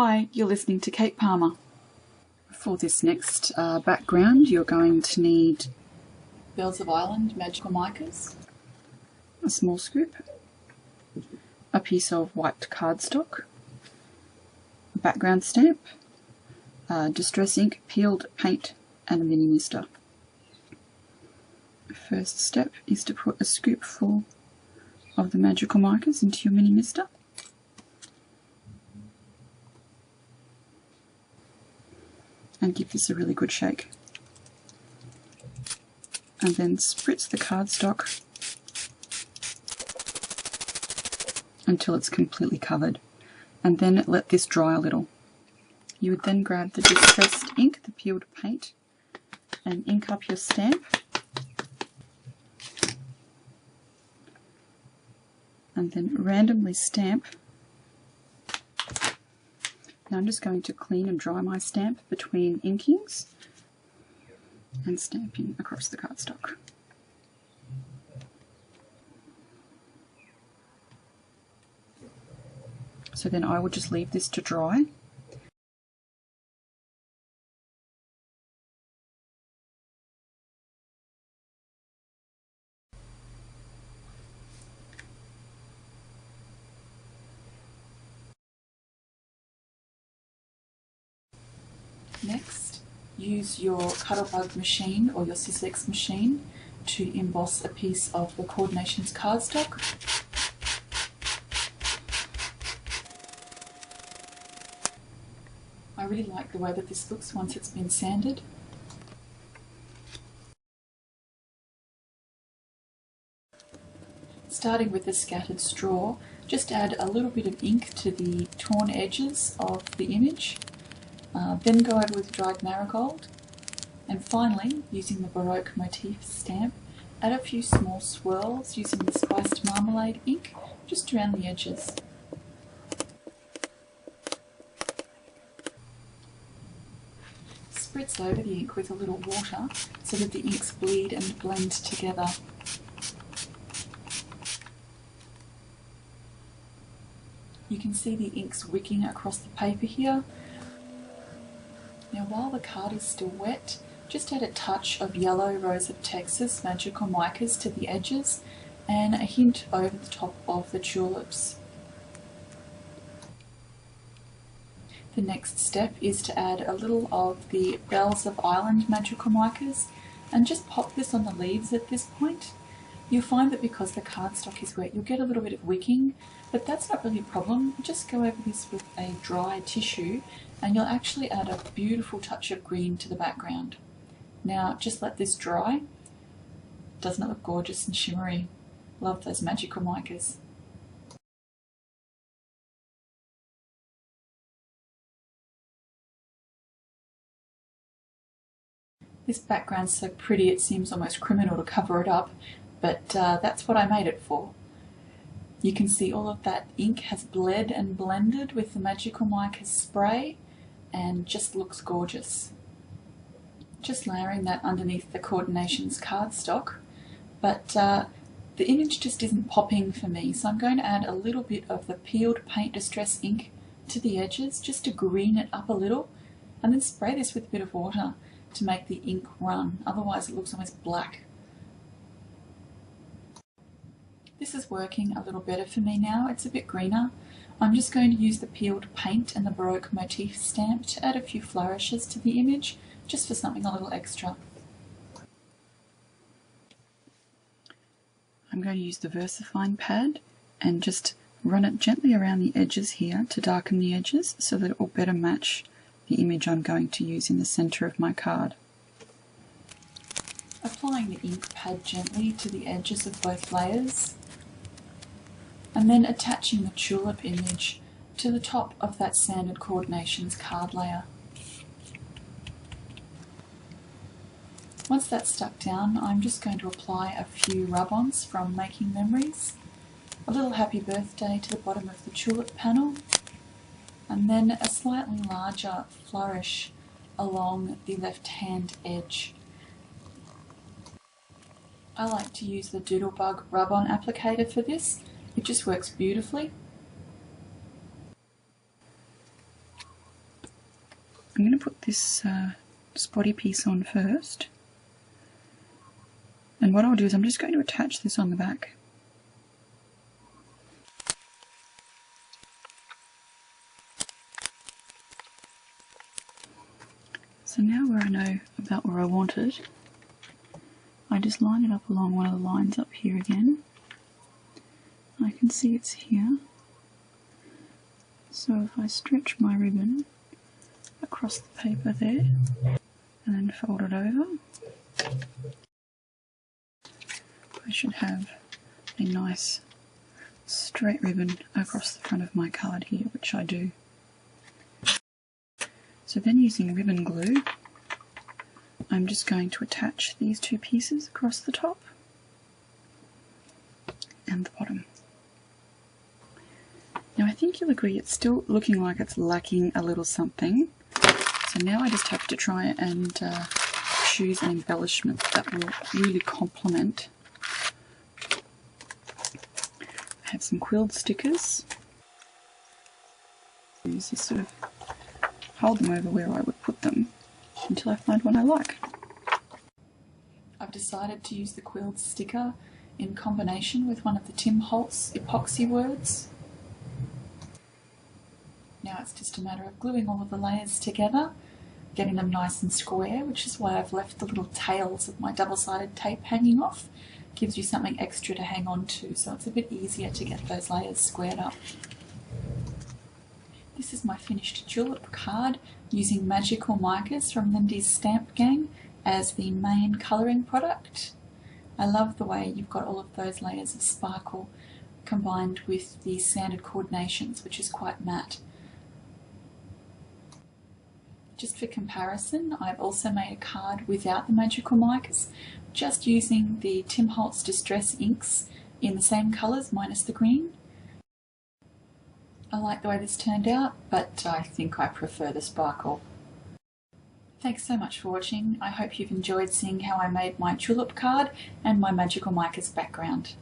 Hi, you're listening to Kate Palmer. For this next background, you're going to need Bells of Ireland Magical Micas, a small scoop, a piece of white cardstock, a background stamp, distress ink, peeled paint, and a mini mister. The first step is to put a scoop full of the Magical Micas into your mini mister. And give this a really good shake. And then spritz the cardstock until it's completely covered. And then let this dry a little. You would then grab the distressed ink, the peeled paint, and ink up your stamp. And then randomly stamp. Now I'm just going to clean and dry my stamp between inkings and stamping across the cardstock. So then I will just leave this to dry. Next, use your Cuttlebug machine or your Sizzlex machine to emboss a piece of the Core-dinations cardstock. I really like the way that this looks once it's been sanded. Starting with the scattered straw, just add a little bit of ink to the torn edges of the image. Then go over with dried marigold, and finally, using the Baroque motif stamp, add a few small swirls using the spiced marmalade ink just around the edges. Spritz over the ink with a little water so that the inks bleed and blend together. You can see the inks wicking across the paper here. Now while the card is still wet, just add a touch of yellow Rose of Texas Magical Micas to the edges and a hint over the top of the tulips. The next step is to add a little of the Bells of Ireland Magical Micas and just pop this on the leaves at this point. You'll find that because the cardstock is wet, you'll get a little bit of wicking, but that's not really a problem. Just go over this with a dry tissue and you'll actually add a beautiful touch of green to the background. Now just let this dry. Doesn't it look gorgeous and shimmery? Love those Magical Micas. This background's so pretty it seems almost criminal to cover it up, but that's what I made it for. You can see all of that ink has bled and blended with the Magical Mica spray and just looks gorgeous. Just layering that underneath the Core-dinations cardstock, but the image just isn't popping for me, so I'm going to add a little bit of the peeled paint distress ink to the edges just to green it up a little, and then spray this with a bit of water to make the ink run, otherwise it looks almost black. This is working a little better for me now, it's a bit greener. I'm just going to use the peeled paint and the Baroque motif stamp to add a few flourishes to the image, just for something a little extra. I'm going to use the VersaFine pad and just run it gently around the edges here to darken the edges so that it will better match the image I'm going to use in the centre of my card. Applying the ink pad gently to the edges of both layers, and then attaching the tulip image to the top of that sanded Core-dinations card layer. Once that's stuck down, I'm just going to apply a few rub-ons from Making Memories, a little happy birthday to the bottom of the tulip panel, and then a slightly larger flourish along the left-hand edge. I like to use the Doodlebug rub-on applicator for this. It just works beautifully. I'm going to put this spotty piece on first, and what I'll do is I'm just going to attach this on the back. So now where I know about where I want it, I just line it up along one of the lines up here again. I can see it's here. So if I stretch my ribbon across the paper there and then fold it over, I should have a nice straight ribbon across the front of my card here, which I do. So then using ribbon glue, I'm just going to attach these two pieces across the top and the bottom. Now I think you'll agree it's still looking like it's lacking a little something, so now I just have to try and choose an embellishment that will really complement. I have some quilled stickers. Use this sort of hold them over where I would put them until I find one I like. I've decided to use the quilled sticker in combination with one of the Tim Holtz epoxy words. Now it's just a matter of gluing all of the layers together, getting them nice and square, which is why I've left the little tails of my double-sided tape hanging off. Gives you something extra to hang on to, so it's a bit easier to get those layers squared up. This is my finished Tulip card using Magical Micas from Lindy's Stamp Gang as the main colouring product. I love the way you've got all of those layers of sparkle combined with the standard Core-dinations, which is quite matte. Just for comparison, I've also made a card without the Magical Micas, just using the Tim Holtz Distress inks in the same colours minus the green. I like the way this turned out, but I think I prefer the sparkle. Thanks so much for watching. I hope you've enjoyed seeing how I made my Tulip card and my Magical Micas background.